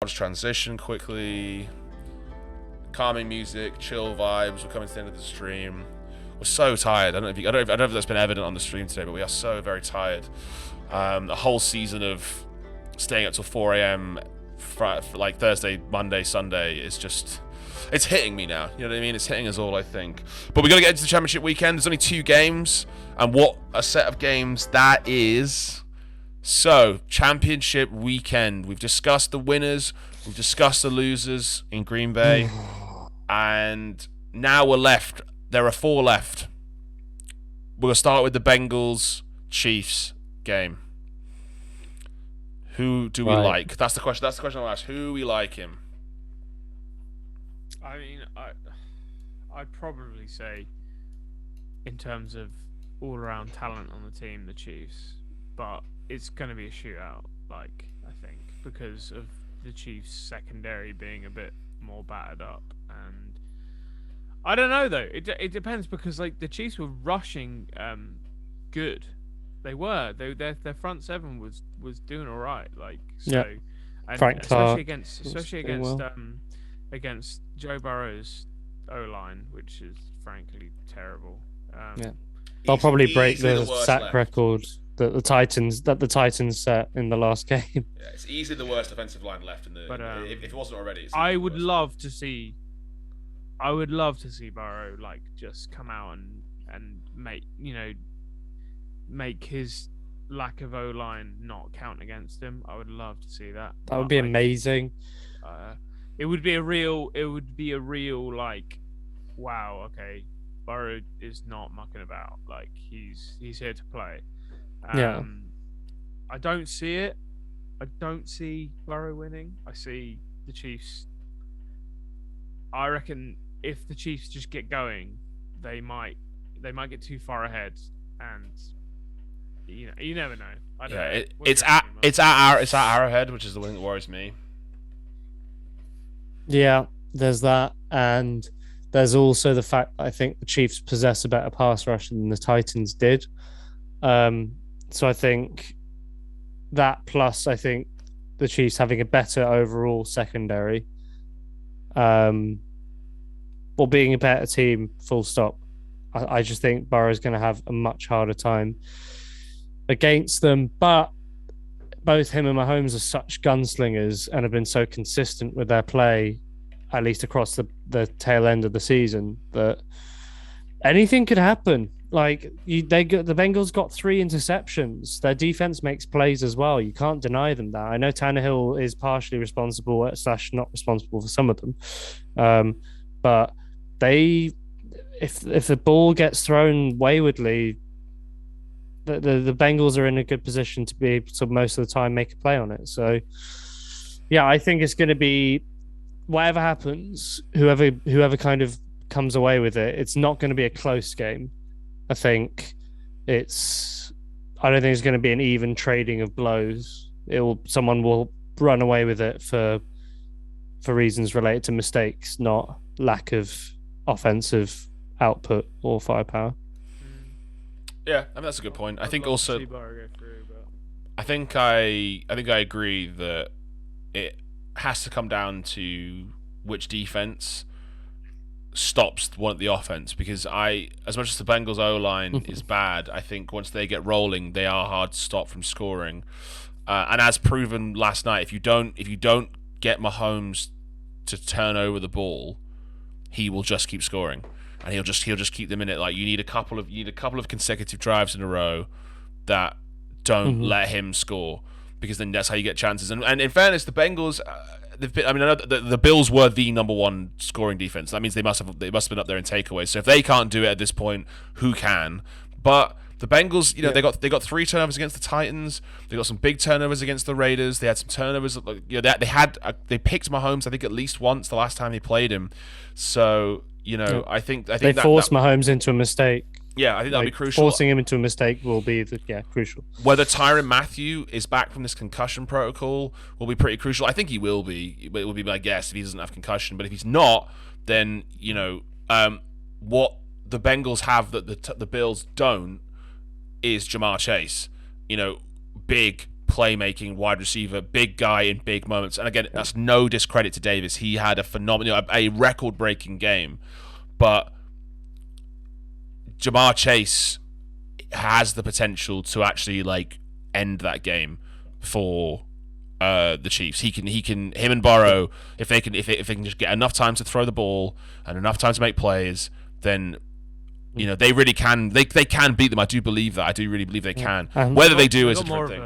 I'll just transition quickly. Calming music, chill vibes. We're coming to the end of the stream. We're so tired. I don't know if that's been evident on the stream today, but we are so very tired. A whole season of staying up till 4 a.m. For like Thursday, Monday, Sunday is just, it's hitting me now. You know what I mean? It's hitting us all, I think. But we got to get into the championship weekend. There's only 2 games, and what a set of games that is. So, championship weekend. We've discussed the winners. We've discussed the losers in Green Bay. And now we're left. There are 4 left. We're going to start with the Bengals-Chiefs game. Who do we like? That's the question. That's the question I'll ask. Who we like him? I mean, I'd probably say, in terms of all-around talent on the team, the Chiefs. But it's going to be a shootout, I think, because of the Chiefs' secondary being a bit more battered up. And I don't know, though. It depends, because, the Chiefs were rushing good. They were. Their front seven was doing all right. And Frank especially Clark against Joe Burrow's O-line, which is frankly terrible. They'll probably break the sack left. record that the Titans set in the last game. Yeah, it's easily the worst offensive line left in the. But, if it wasn't already, I would love to see Burrow just come out and make his lack of O-line not count against him. I would love to see that. That would be amazing. It would be a real wow, okay, Burrow is not mucking about. He's here to play. I don't see it. I don't see Burrow winning. I see the Chiefs. I reckon if the Chiefs just get going, they might get too far ahead, and you never know. I don't know. It's at Arrowhead, which is the one that worries me. Yeah, there's that, and there's also the fact that I think the Chiefs possess a better pass rush than the Titans did. So I think that, plus I think the Chiefs having a better overall secondary, or being a better team, full stop. I just think Burrow's going to have a much harder time against them. But both him and Mahomes are such gunslingers and have been so consistent with their play, at least across the tail end of the season, that anything could happen. The Bengals got 3 interceptions. Their defense makes plays as well. You can't deny them that. I know Tannehill is partially responsible / not responsible for some of them, but if the ball gets thrown waywardly, the Bengals are in a good position to be able to most of the time make a play on it. So, yeah, I think it's going to be whatever happens, whoever kind of comes away with it. It's not going to be a close game. I don't think it's going to be an even trading of blows. Someone will run away with it for reasons related to mistakes, not lack of offensive output or firepower. Yeah, I mean that's a good point. I think also, I think I agree that it has to come down to which defense stops the offense, because as much as the Bengals O-line is bad, I think once they get rolling, they are hard to stop from scoring. And as proven last night, if you don't get Mahomes to turn over the ball, he will just keep scoring, and he'll just keep them in it. You need a couple of consecutive drives in a row that don't let him score, because then that's how you get chances. And in fairness, the Bengals, I know the Bills were the number 1 scoring defense. That means they must have been up there in takeaways. So if they can't do it at this point, who can? But the Bengals, they got 3 turnovers against the Titans. They got some big turnovers against the Raiders. They had some turnovers. They picked Mahomes, I think, at least once the last time they played him. So I think they forced Mahomes into a mistake. Yeah, I think that'll be crucial. Forcing him into a mistake will be crucial. Whether Tyrann Mathieu is back from this concussion protocol will be pretty crucial. I think he will be. It will be my guess if he doesn't have concussion. But if he's not, then what the Bengals have that the Bills don't is Jamar Chase. Big playmaking wide receiver, big guy in big moments. And again, that's no discredit to Davis. He had a phenomenal, a record-breaking game, but Jamar Chase has the potential to actually like end that game for the Chiefs. Him and Burrow, if they can just get enough time to throw the ball and enough time to make plays, then they really can. They can beat them. I do believe that. I do really believe they can. Whether they do is a different thing.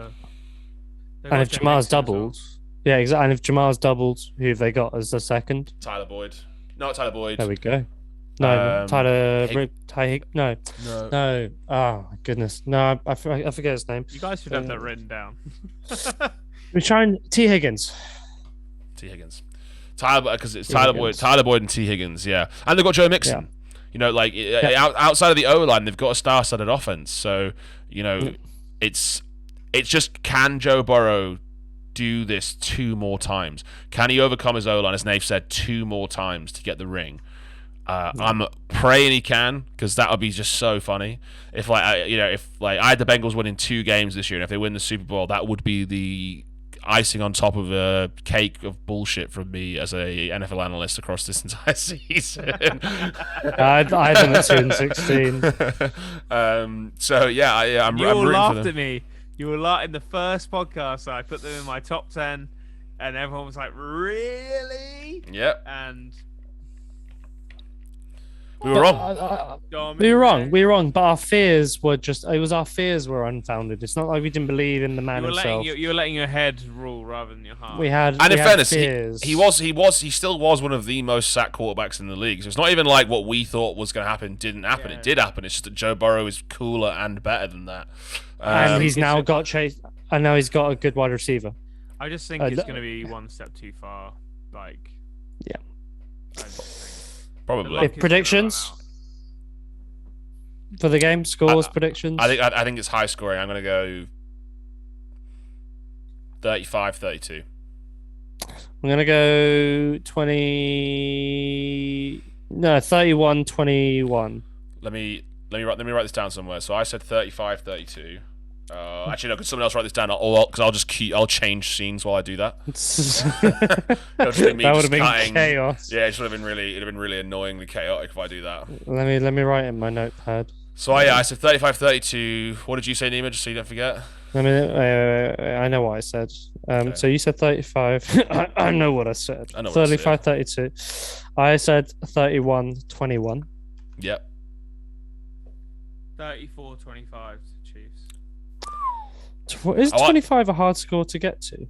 And if Jamar's doubled, yeah, exactly. And if Jamar's doubled, who have they got as the second? Tyler Boyd. Not Tyler Boyd. There we go. No, no. Oh my goodness. No, I forget his name. You guys should have that written down. We're trying T. Higgins. Tyler, because it's Tyler Boyd and T. Higgins. Yeah, and they've got Joe Mixon. Yeah. Outside of the O-line, they've got a star-studded offense. So it's just, can Joe Burrow do this 2 more times? Can he overcome his O-line, as Nate said, 2 more times to get the ring? I'm praying he can, because that would be just so funny. If I had the Bengals winning 2 games this year, and if they win the Super Bowl, that would be the icing on top of a cake of bullshit from me as a NFL analyst across this entire season. I had them at 2-16. So yeah, I'm. You all laughed at me. You were like in the first podcast. I put them in my top 10, and everyone was like, "Really?" Yep. And we were wrong. We were wrong. But our fears were our fears were unfounded. It's not like we didn't believe in the man himself. You were letting your head rule rather than your heart. And in fairness, he still was one of the most sacked quarterbacks in the league. So it's not even like what we thought was going to happen didn't happen. Yeah. It did happen. It's just that Joe Burrow is cooler and better than that. And he's now got Chase. And now he's got a good wide receiver. I just think it's going to be one step too far. Yeah. Probably. Predictions for the game, scores, predictions. I think it's high scoring. I'm going to go 35-32. I'm going to go 31-21. Let me write this down somewhere. So I said 35-32. Actually, no. Could someone else write this down? Because I'll change scenes while I do that. That would have been chaos. Yeah, it'd have been really annoyingly chaotic if I do that. Let me write in my notepad. So I said 35-32. What did you say, Nima? Just so you don't forget. I know what I said. Okay. So you said 35. I know what I said. 35-32. I said 31-21. Yep. 34-25 Chiefs. Is 25 a hard score to get to?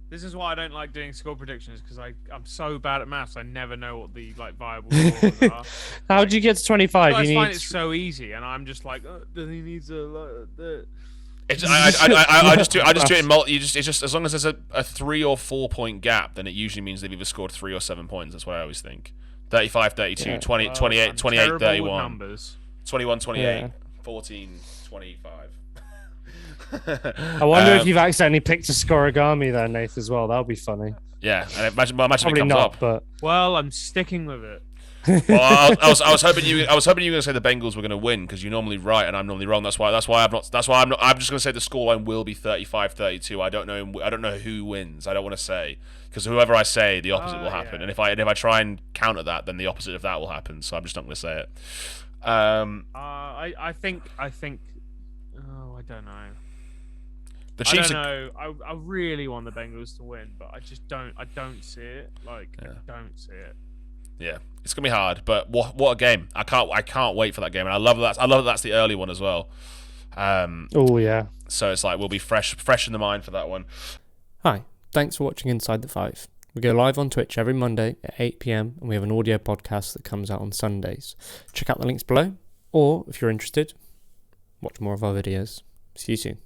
This is why I don't like doing score predictions, because I'm so bad at maths. I never know what the viable scores are. How do you get to 25? You guys find it so easy, and I'm just like, he needs a. I just do it in multi. It's just as long as there's a 3 or 4 point gap, then it usually means they've either scored 3 or 7 points. That's what I always think. 35-32, 20, 28, 28, 31. Numbers. 21, 28, 14, 25. I wonder if you've accidentally picked a scorigami there, Nath, as well. That would be funny. Yeah, and imagine if it comes not, up. But I'm sticking with it. Well, I was hoping you were going to say the Bengals were going to win, because you're normally right and I'm normally wrong. That's why I'm just going to say the scoreline will be 35-32. I don't know who wins. I don't want to say, because whoever I say, the opposite will happen. Yeah. And if I try and counter that, then the opposite of that will happen. So I'm just not going to say it. I think. Oh, I don't know. The Chiefs. I don't know. I really want the Bengals to win, but I just don't. I don't see it. I don't see it. Yeah, it's gonna be hard, but what a game! I can't wait for that game, and I love that. That's the early one as well. Oh yeah. So it's like we'll be fresh in the mind for that one. Hi, thanks for watching Inside the Five. We go live on Twitch every Monday at 8 PM, and we have an audio podcast that comes out on Sundays. Check out the links below, or if you're interested, watch more of our videos. See you soon.